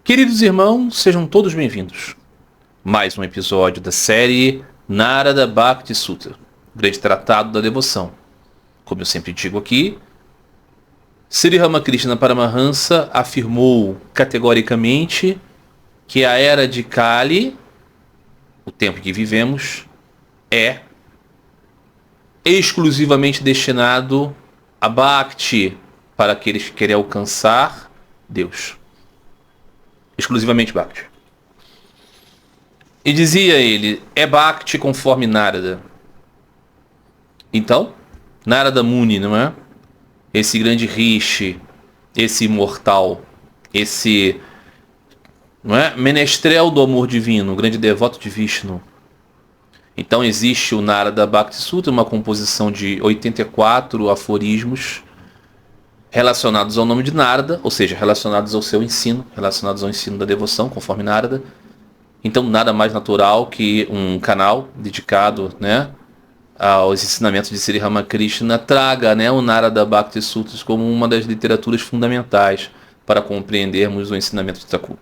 Queridos irmãos, sejam todos bem-vindos. Mais um episódio da série Narada Bhakti Sutta, grande tratado da devoção. Como eu sempre digo aqui, Sri Ramakrishna Paramahansa afirmou categoricamente que a era de Kali, o tempo em que vivemos, é exclusivamente destinado a Bhakti, para aqueles que querem alcançar Deus. Exclusivamente Bhakti. E dizia ele, é Bhakti conforme Narada. Então, Narada Muni, não é? Esse grande rishi, esse imortal, esse, não é? Menestrel do amor divino, grande devoto de Vishnu. Então existe o Narada Bhakti Sutta, uma composição de 84 aforismos relacionados ao nome de Narada, ou seja, relacionados ao seu ensino, relacionados ao ensino da devoção, conforme Narada. Então, nada mais natural que um canal dedicado, né, aos ensinamentos de Sri Ramakrishna traga, né, o Narada Bhakti Sutras como uma das literaturas fundamentais para compreendermos o ensinamento de Thakur.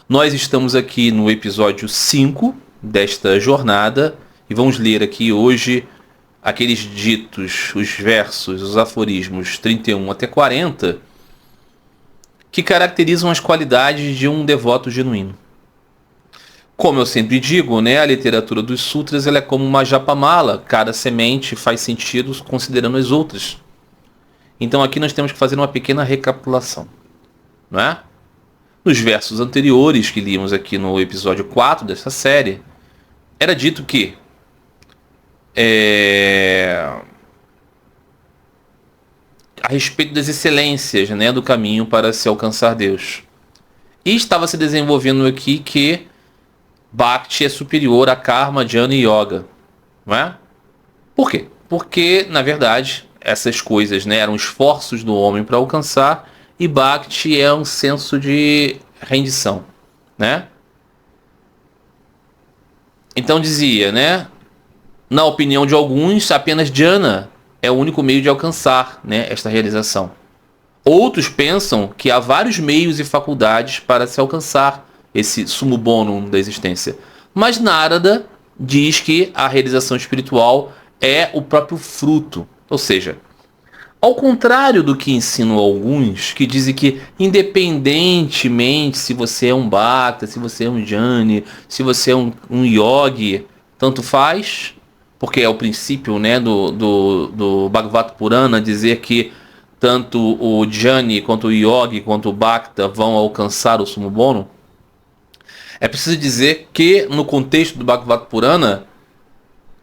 Nós estamos aqui no episódio 5 desta jornada e vamos ler aqui hoje aqueles ditos, os versos, os aforismos 31 até 40, que caracterizam as qualidades de um devoto genuíno. Como eu sempre digo, né, a literatura dos sutras ela é como uma japamala, cada semente faz sentido considerando as outras. Então aqui nós temos que fazer uma pequena recapitulação, não é? Nos versos anteriores que líamos aqui no episódio 4 dessa série, era dito que a respeito das excelências, né, do caminho para se alcançar Deus. E estava se desenvolvendo aqui que Bhakti é superior a Karma, Jnana e Yoga. Não é? Por quê? Porque, na verdade, essas coisas, né, eram esforços do homem para alcançar, e Bhakti é um senso de rendição. Né? Então dizia, né? Na opinião de alguns, apenas Jnana é o único meio de alcançar, né, esta realização. Outros pensam que há vários meios e faculdades para se alcançar esse sumo bonum da existência. Mas Narada diz que a realização espiritual é o próprio fruto. Ou seja, ao contrário do que ensinam alguns, que dizem que independentemente se você é um Bhakta, se você é um Jnani, se você é um Yogi, tanto faz, porque é o princípio, né, do Bhagavata Purana dizer que tanto o Jnani, quanto o Yogi, quanto o Bhakta vão alcançar o sumo bonum. É preciso dizer que no contexto do Bhagavata Purana,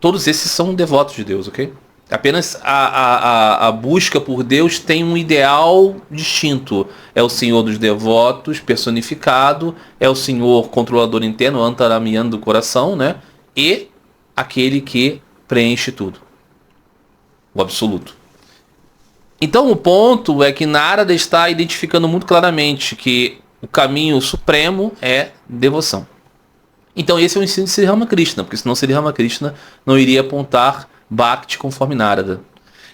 todos esses são devotos de Deus, ok? Apenas a busca por Deus tem um ideal distinto. É o Senhor dos devotos personificado, é o Senhor controlador interno, Antaramyana do coração, né? E aquele que preenche tudo. O absoluto. Então o ponto é que Narada está identificando muito claramente que o caminho supremo é devoção. Então esse é o ensino de Sri Ramakrishna, porque senão Sri Ramakrishna não iria apontar Bhakti conforme Narada.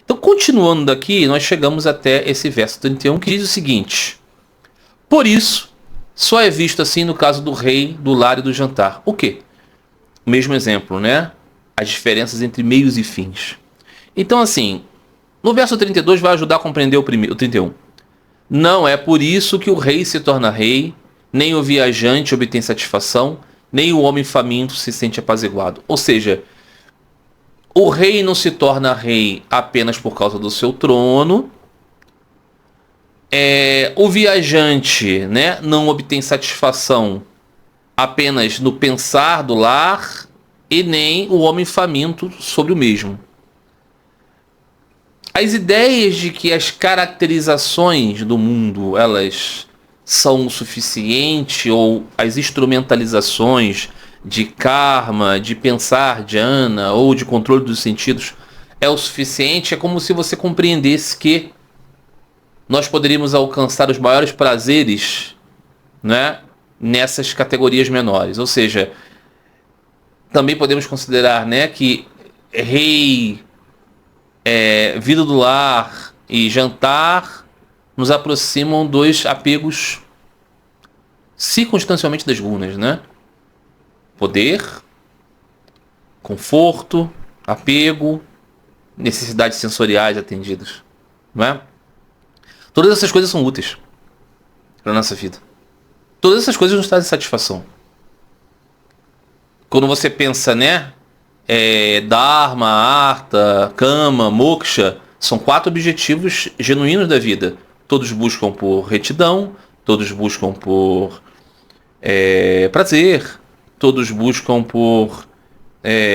Então continuando daqui, nós chegamos até esse verso 31 que diz o seguinte: por isso, só é visto assim no caso do rei, do lar e do jantar. O quê? O mesmo exemplo, né? As diferenças entre meios e fins. Então assim, no verso 32 vai ajudar a compreender o 31. Não é por isso que o rei se torna rei, nem o viajante obtém satisfação, nem o homem faminto se sente apaziguado. Ou seja, o rei não se torna rei apenas por causa do seu trono. O viajante, né, não obtém satisfação apenas no pensar do lar, e nem o homem faminto sobre o mesmo. As ideias de que as caracterizações do mundo elas são o suficiente, ou as instrumentalizações de karma, de pensar jhana ou de controle dos sentidos é o suficiente, é como se você compreendesse que nós poderíamos alcançar os maiores prazeres, né, nessas categorias menores. Ou seja, também podemos considerar, né, que rei, vida do lar e jantar nos aproximam dos apegos circunstancialmente das gunas, né? Poder, conforto, apego, necessidades sensoriais atendidas, não é? Todas essas coisas são úteis para a nossa vida. Todas essas coisas nos trazem satisfação. Quando você pensa, né? Dharma, Artha, Kama, Moksha, são 4 objetivos genuínos da vida. Todos buscam por retidão, todos buscam por prazer, todos buscam por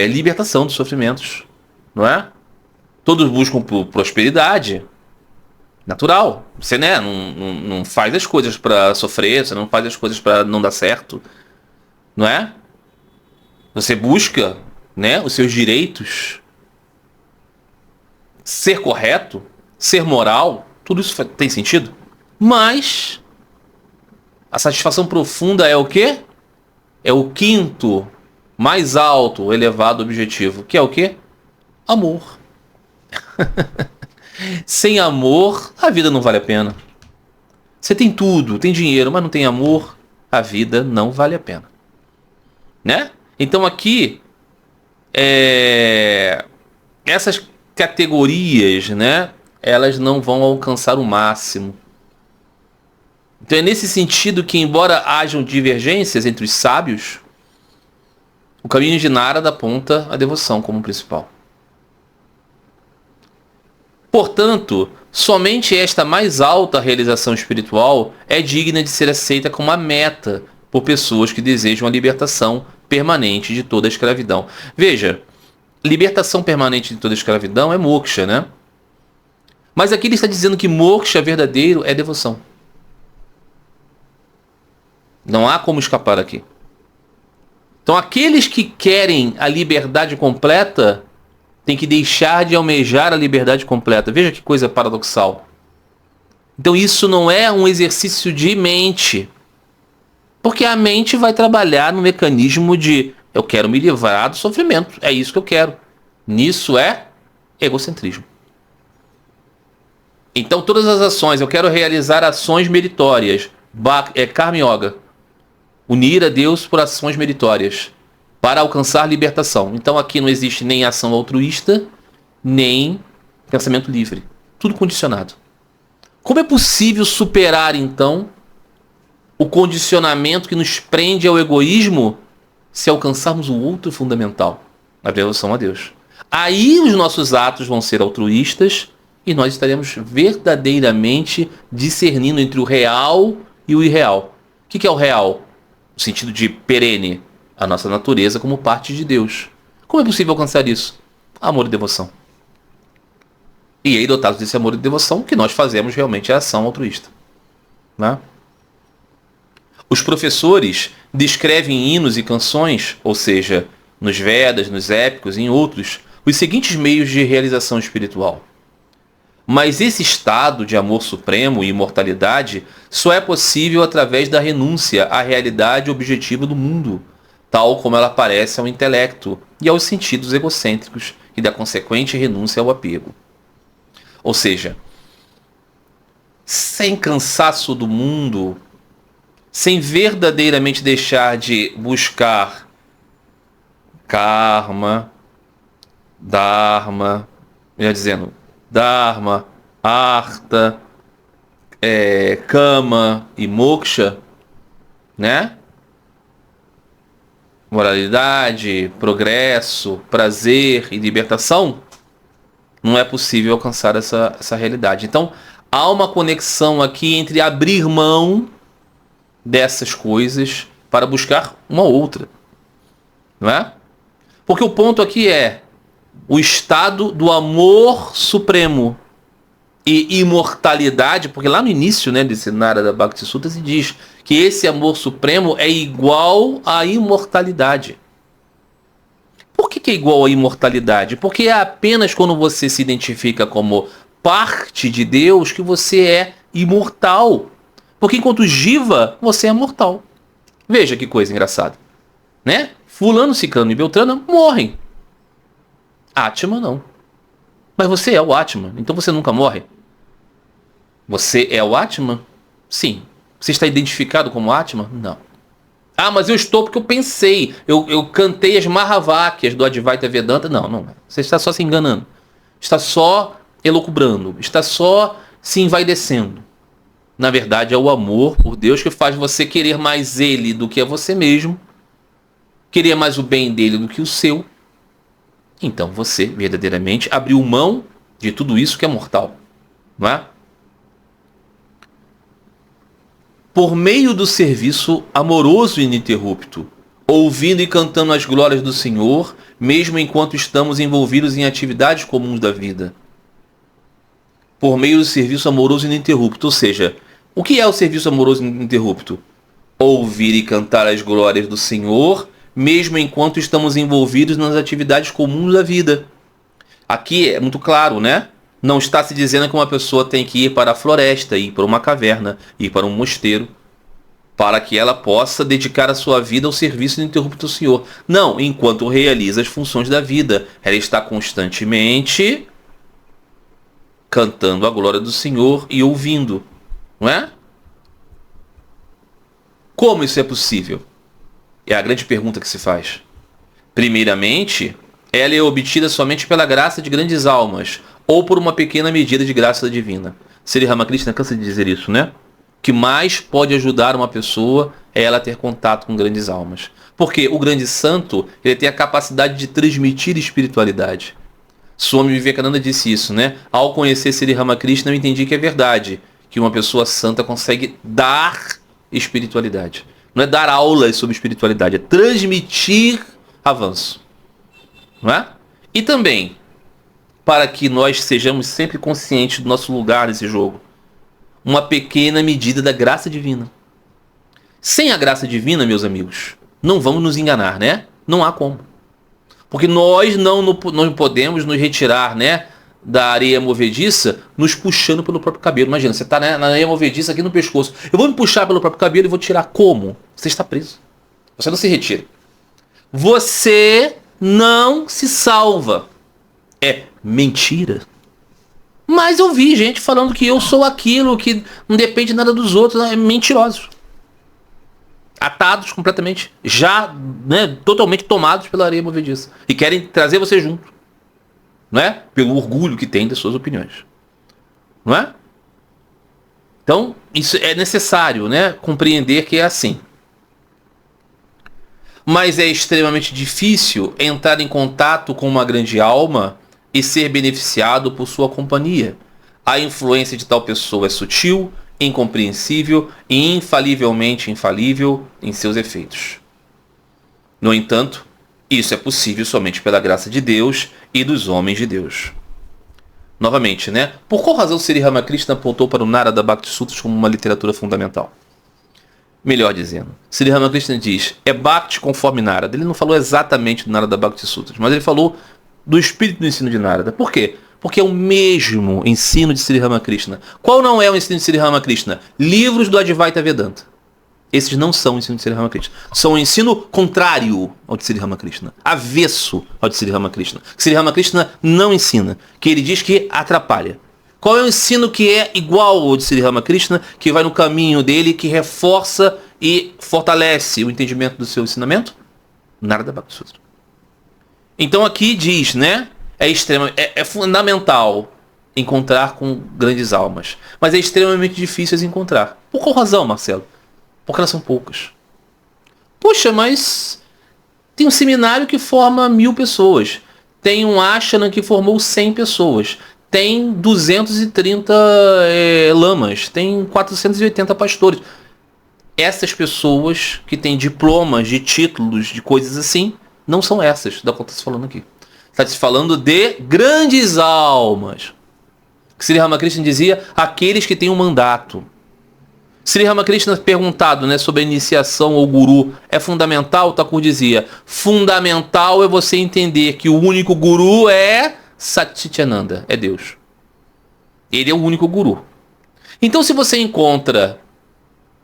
libertação dos sofrimentos, não é? Todos buscam por prosperidade. Natural. Você, né, não faz as coisas para sofrer, você não faz as coisas para não dar certo, não é? Você busca, né, os seus direitos, ser correto, ser moral, tudo isso tem sentido. Mas a satisfação profunda é o quê? É o 5º mais alto, elevado objetivo, que é o quê? Amor. Sem amor, a vida não vale a pena. Você tem tudo, tem dinheiro, mas não tem amor, a vida não vale a pena. Né? Então aqui, essas categorias, né, elas não vão alcançar o máximo. Então é nesse sentido que, embora hajam divergências entre os sábios, o caminho de Narada aponta a devoção como principal. Portanto, somente esta mais alta realização espiritual é digna de ser aceita como a meta por pessoas que desejam a libertação permanente de toda a escravidão. Veja, libertação permanente de toda a escravidão é moksha, né? Mas aqui ele está dizendo que moksha verdadeiro é devoção. Não há como escapar aqui. Então aqueles que querem a liberdade completa têm que deixar de almejar a liberdade completa. Veja que coisa paradoxal. Então isso não é um exercício de mente. Porque a mente vai trabalhar no mecanismo de eu quero me livrar do sofrimento. É isso que eu quero. Nisso é egocentrismo. Então todas as ações, eu quero realizar ações meritórias. Karma Yoga. Unir a Deus por ações meritórias para alcançar libertação. Então aqui não existe nem ação altruísta, nem pensamento livre. Tudo condicionado. Como é possível superar, então, o condicionamento que nos prende ao egoísmo se alcançarmos o outro fundamental, a devoção a Deus? Aí os nossos atos vão ser altruístas e nós estaremos verdadeiramente discernindo entre o real e o irreal. O que é o real? No sentido de perene, a nossa natureza como parte de Deus. Como é possível alcançar isso? Amor e devoção. E aí, dotados desse amor e devoção, o que nós fazemos realmente é a ação altruísta. Né? Os professores descrevem em hinos e canções, ou seja, nos Vedas, nos épicos e em outros, os seguintes meios de realização espiritual. Mas esse estado de amor supremo e imortalidade só é possível através da renúncia à realidade objetiva do mundo, tal como ela aparece ao intelecto e aos sentidos egocêntricos e da consequente renúncia ao apego. Ou seja, sem cansaço do mundo, sem verdadeiramente deixar de buscar karma, dharma, dharma, artha, kama e moksha, né? Moralidade, progresso, prazer e libertação, não é possível alcançar essa realidade. Então, há uma conexão aqui entre abrir mão dessas coisas para buscar uma outra. Não é? Porque o ponto aqui é o estado do amor supremo e imortalidade, porque lá no início, né, desse Narada Bhakti Sutta se diz que esse amor supremo é igual à imortalidade. Por que é igual à imortalidade? Porque é apenas quando você se identifica como parte de Deus que você é imortal. Porque enquanto Jiva, você é mortal. Veja que coisa engraçada. Né? Fulano, Ciclano e Beltrano morrem. Atma não. Mas você é o Atma, então você nunca morre. Você é o Atma? Sim. Você está identificado como Atman? Não. Ah, mas eu estou porque eu pensei. Eu cantei as Mahavakyas do Advaita Vedanta. Não, não. Você está só se enganando. Está só elucubrando. Está só se envaidecendo. Na verdade, é o amor por Deus que faz você querer mais Ele do que a você mesmo. Querer mais o bem dele do que o seu. Então você, verdadeiramente, abriu mão de tudo isso que é mortal. Não é? Por meio do serviço amoroso e ininterrupto, ouvindo e cantando as glórias do Senhor, mesmo enquanto estamos envolvidos em atividades comuns da vida. Por meio do serviço amoroso e ininterrupto, ou seja, o que é o serviço amoroso e ininterrupto? Ouvir e cantar as glórias do Senhor, mesmo enquanto estamos envolvidos nas atividades comuns da vida. Aqui é muito claro, né? Não está se dizendo que uma pessoa tem que ir para a floresta, ir para uma caverna, ir para um mosteiro, para que ela possa dedicar a sua vida ao serviço ininterrupto do Senhor. Não, enquanto realiza as funções da vida. Ela está constantemente cantando a glória do Senhor e ouvindo, não é? Como isso é possível? É a grande pergunta que se faz. Primeiramente, ela é obtida somente pela graça de grandes almas, ou por uma pequena medida de graça divina. Sri Ramakrishna cansa de dizer isso, né? O que mais pode ajudar uma pessoa é ela ter contato com grandes almas. Porque o grande santo, ele tem a capacidade de transmitir espiritualidade. Swami Vivekananda disse isso, né? Ao conhecer Sri Ramakrishna, eu entendi que é verdade, que uma pessoa santa consegue dar espiritualidade. Não é dar aulas sobre espiritualidade, é transmitir avanço. Não é? E também, para que nós sejamos sempre conscientes do nosso lugar nesse jogo, uma pequena medida da graça divina. Sem a graça divina, meus amigos, não vamos nos enganar, né? Não há como. Porque nós não podemos nos retirar, né, da areia movediça nos puxando pelo próprio cabelo. Imagina, você está, né, na areia movediça aqui no pescoço. Eu vou me puxar pelo próprio cabelo e vou tirar como? Você está preso. Você não se retira. Você não se salva. É mentira. Mas eu vi gente falando que eu sou aquilo, que não depende nada dos outros. É mentiroso. Atados completamente, já, né, totalmente tomados pela areia movediça. E querem trazer você junto. Não é? Pelo orgulho que tem das suas opiniões. Não é? Então, isso é necessário, né, compreender que é assim. Mas é extremamente difícil entrar em contato com uma grande alma e ser beneficiado por sua companhia. A influência de tal pessoa é sutil, incompreensível e infalivelmente infalível em seus efeitos. No entanto, isso é possível somente pela graça de Deus e dos homens de Deus. Novamente, né? Por qual razão Sri Ramakrishna apontou para o Narada Bhakti Sutras como uma literatura fundamental? Melhor dizendo, Sri Ramakrishna diz, é Bhakti conforme Narada. Ele não falou exatamente do Narada Bhakti Sutras, mas ele falou do espírito do ensino de Narada. Por quê? Porque é o mesmo ensino de Sri Ramakrishna. Qual não é o ensino de Sri Ramakrishna? Livros do Advaita Vedanta. Esses não são o ensino de Sri Ramakrishna. São o ensino contrário ao de Sri Ramakrishna. Avesso ao de Sri Ramakrishna. Que Sri Ramakrishna não ensina. Que ele diz que atrapalha. Qual é o ensino que é igual ao de Sri Ramakrishna, que vai no caminho dele, que reforça e fortalece o entendimento do seu ensinamento? Narada Bhakti Sutra. Então aqui diz, né? É fundamental encontrar com grandes almas. Mas é extremamente difícil as encontrar. Por qual razão, Marcelo? Porque elas são poucas. Poxa, mas tem um seminário que forma 1000 pessoas. Tem um ashrama que formou 100 pessoas. Tem 230 lamas. Tem 480 pastores. Essas pessoas que têm diplomas, de títulos, de coisas assim, não são essas da qual está se falando aqui. Está se falando de grandes almas. Sri Ramakrishna dizia, aqueles que têm um mandato. Sri Ramakrishna perguntado, né, sobre a iniciação ao guru, é fundamental? Thakur dizia, fundamental é você entender que o único guru é Satchitananda, é Deus. Ele é o único guru. Então se você encontra,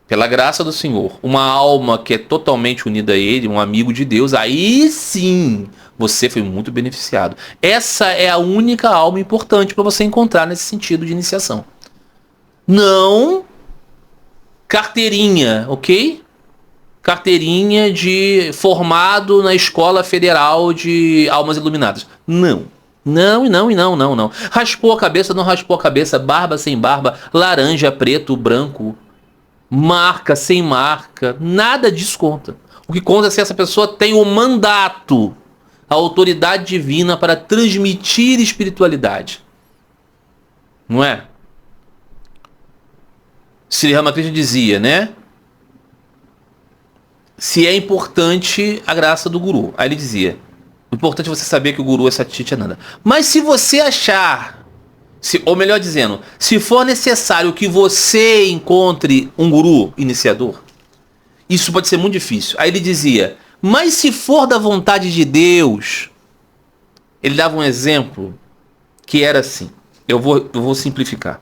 pela graça do Senhor, uma alma que é totalmente unida a Ele, um amigo de Deus, aí sim você foi muito beneficiado. Essa é a única alma importante para você encontrar nesse sentido de iniciação. Não carteirinha, ok? Carteirinha de formado na Escola Federal de Almas Iluminadas. Não. Não, e não, e não, não, não. Raspou a cabeça, não raspou a cabeça, barba sem barba, laranja, preto, branco, marca, sem marca, nada disso conta. O que conta é se essa pessoa tem o mandato, a autoridade divina para transmitir espiritualidade. Não é? Sri Ramakrishna dizia, né? Se é importante a graça do guru. Aí ele dizia, o importante é você saber que o guru é Satchitananda. Mas se você achar, ou melhor dizendo, se for necessário que você encontre um guru iniciador, isso pode ser muito difícil. Aí ele dizia, mas se for da vontade de Deus, ele dava um exemplo que era assim, eu vou simplificar.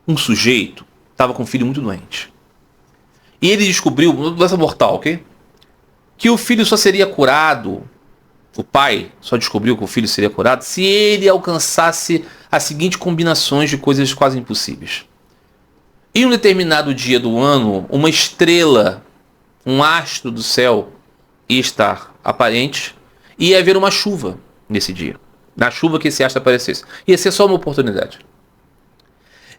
Um sujeito estava com um filho muito doente. E ele descobriu, doença mortal, ok? Que o filho só seria curado, o pai só descobriu que o filho seria curado se ele alcançasse as seguintes combinações de coisas quase impossíveis. Em um determinado dia do ano, uma estrela, um astro do céu ia estar aparente e ia haver uma chuva nesse dia. Na chuva que esse astro aparecesse. Ia ser só uma oportunidade.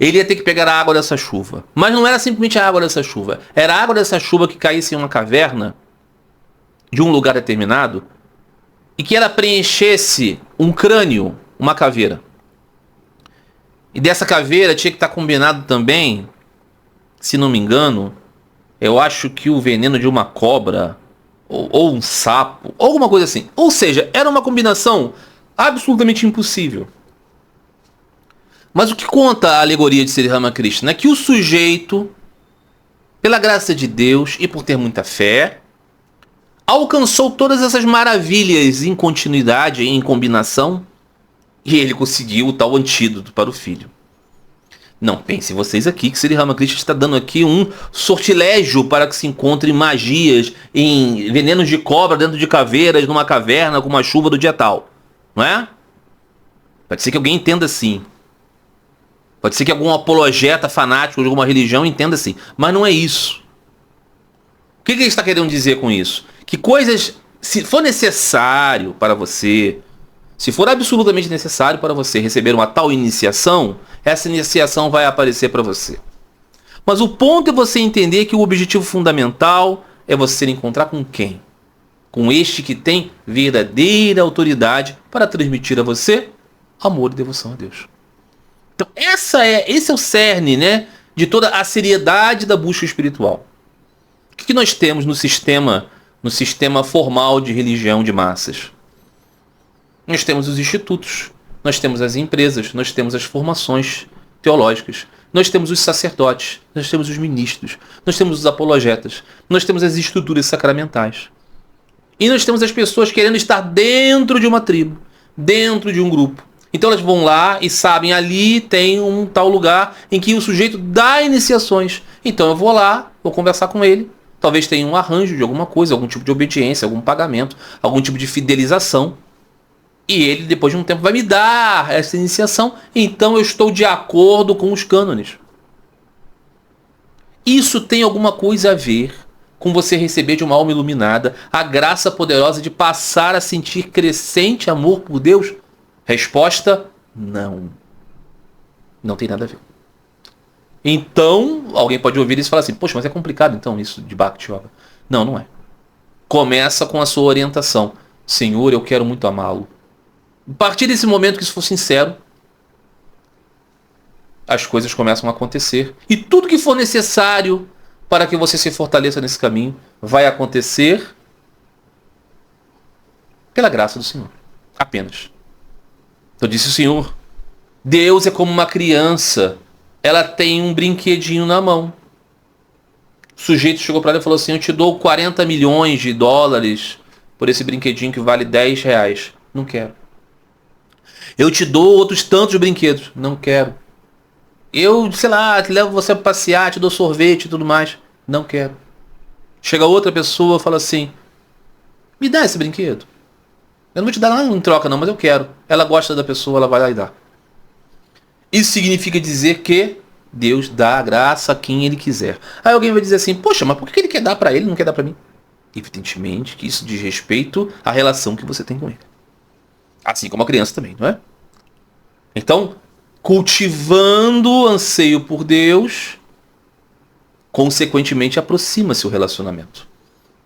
Ele ia ter que pegar a água dessa chuva. Mas não era simplesmente a água dessa chuva. Era a água dessa chuva que caísse em uma caverna de um lugar determinado e que ela preenchesse um crânio, uma caveira. E dessa caveira tinha que estar combinado também, se não me engano, eu acho que o veneno de uma cobra ou um sapo, ou alguma coisa assim. Ou seja, era uma combinação absolutamente impossível. Mas o que conta a alegoria de Sri Ramakrishna é que o sujeito, pela graça de Deus e por ter muita fé, alcançou todas essas maravilhas em continuidade, em combinação, e ele conseguiu o tal antídoto para o filho. Não pensem vocês aqui que Sri Ramakrishna está dando aqui um sortilégio para que se encontre magias em venenos de cobra dentro de caveiras, numa caverna com uma chuva do dia tal. Não é? Pode ser que alguém entenda assim. Pode ser que algum apologeta fanático de alguma religião entenda assim. Mas não é isso. O que ele está querendo dizer com isso? Que coisas, se for necessário para você, se for absolutamente necessário para você receber uma tal iniciação, essa iniciação vai aparecer para você. Mas o ponto é você entender que o objetivo fundamental é você encontrar com quem? Com este que tem verdadeira autoridade para transmitir a você amor e devoção a Deus. Então esse é o cerne, né, de toda a seriedade da busca espiritual. O que nós temos no sistema formal de religião de massas? Nós temos os institutos, nós temos as empresas, nós temos as formações teológicas, nós temos os sacerdotes, nós temos os ministros, nós temos os apologetas, nós temos as estruturas sacramentais. E nós temos as pessoas querendo estar dentro de uma tribo, dentro de um grupo. Então elas vão lá e sabem, ali tem um tal lugar em que o sujeito dá iniciações. Então eu vou lá, vou conversar com ele, talvez tenha um arranjo de alguma coisa, algum tipo de obediência, algum pagamento, algum tipo de fidelização. E ele, depois de um tempo, vai me dar essa iniciação. Então eu estou de acordo com os cânones. Isso tem alguma coisa a ver com você receber de uma alma iluminada a graça poderosa de passar a sentir crescente amor por Deus? Resposta, não. Não tem nada a ver. Então, alguém pode ouvir isso e falar assim, poxa, mas é complicado então isso de Bhakti Yoga. Não, não é. Começa com a sua orientação. Senhor, eu quero muito amá-lo. A partir desse momento que isso for sincero, as coisas começam a acontecer. E tudo que for necessário para que você se fortaleça nesse caminho vai acontecer pela graça do Senhor. Apenas. Então disse o Senhor, Deus é como uma criança, ela tem um brinquedinho na mão. O sujeito chegou para ela e falou assim, eu te dou 40 milhões de dólares por esse brinquedinho que vale 10 reais. Não quero. Eu te dou outros tantos brinquedos. Não quero. Eu, sei lá, te levo você para passear, te dou sorvete e tudo mais. Não quero. Chega outra pessoa e fala assim, me dá esse brinquedo. Eu não vou te dar nada em troca não, mas eu quero. Ela gosta da pessoa, ela vai lá e dá. Isso significa dizer que Deus dá a graça a quem Ele quiser. Aí alguém vai dizer assim, poxa, mas por que Ele quer dar para ele e não quer dar para mim? Evidentemente que isso diz respeito à relação que você tem com Ele. Assim como a criança também, não é? Então, cultivando o anseio por Deus, consequentemente aproxima-se o relacionamento.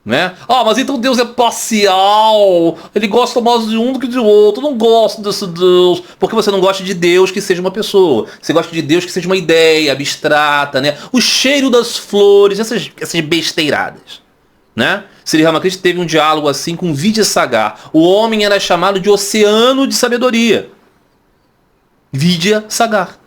Né? Ah, mas então Deus é parcial, ele gosta mais de um do que de outro, eu não gosto desse Deus, porque você não gosta de Deus que seja uma pessoa, você gosta de Deus que seja uma ideia abstrata, né? O cheiro das flores, essas besteiradas, né? Sri Ramakrishna teve um diálogo assim com Vidyasagar. O homem era chamado de oceano de sabedoria. Vidyasagar.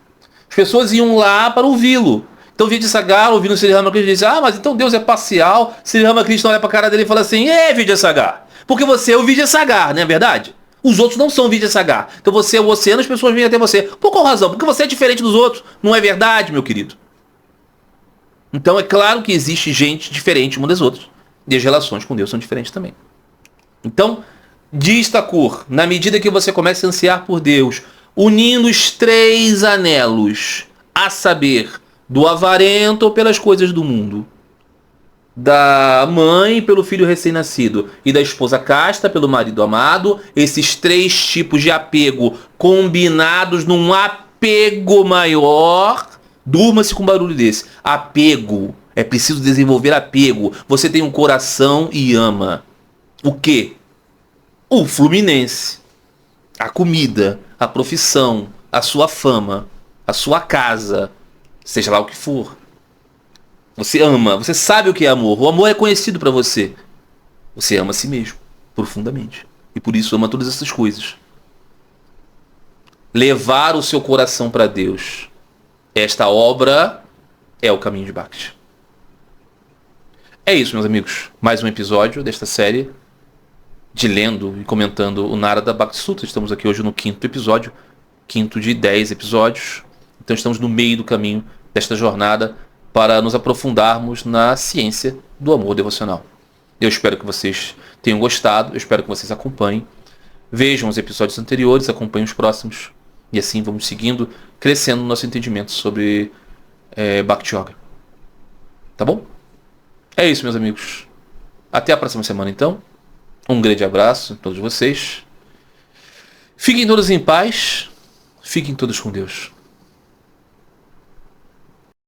As pessoas iam lá para ouvi-lo. Então Vidyasagar, ouvindo Sri Ramakrishna, disse, mas então Deus é parcial. Sri Ramakrishna olha pra cara dele e fala assim, Vidyasagar, porque você é o Vidyasagar, não é verdade? Os outros não são Vidyasagar. Então você é o oceano, as pessoas vêm até você. Por qual razão? Porque você é diferente dos outros. Não é verdade, meu querido? Então é claro que existe gente diferente uma das outras. E as relações com Deus são diferentes também. Então, diz Thakur, na medida que você começa a ansiar por Deus, unindo os 3 anelos, a saber, do avarento pelas coisas do mundo, da mãe pelo filho recém-nascido e da esposa casta pelo marido amado, esses 3 tipos de apego combinados num apego maior, durma-se com um barulho desse. Apego. É preciso desenvolver apego. Você tem um coração e ama. O quê? O Fluminense. A comida, a profissão, a sua fama, a sua casa, seja lá o que for. Você ama, você sabe o que é amor. O amor é conhecido para você. Você ama a si mesmo, profundamente. E por isso ama todas essas coisas. Levar o seu coração para Deus. Esta obra é o caminho de Bhakti. É isso, meus amigos. Mais um episódio desta série de lendo e comentando o Narada Bhakti Sutra. Estamos aqui hoje no 5º episódio. 5º de 10 episódios. Então estamos no meio do caminho desta jornada para nos aprofundarmos na ciência do amor devocional. Eu espero que vocês tenham gostado. Eu espero que vocês acompanhem. Vejam os episódios anteriores, acompanhem os próximos. E assim vamos seguindo, crescendo no nosso entendimento sobre Bhakti Yoga. Tá bom? É isso, meus amigos. Até a próxima semana, então. Um grande abraço a todos vocês. Fiquem todos em paz. Fiquem todos com Deus.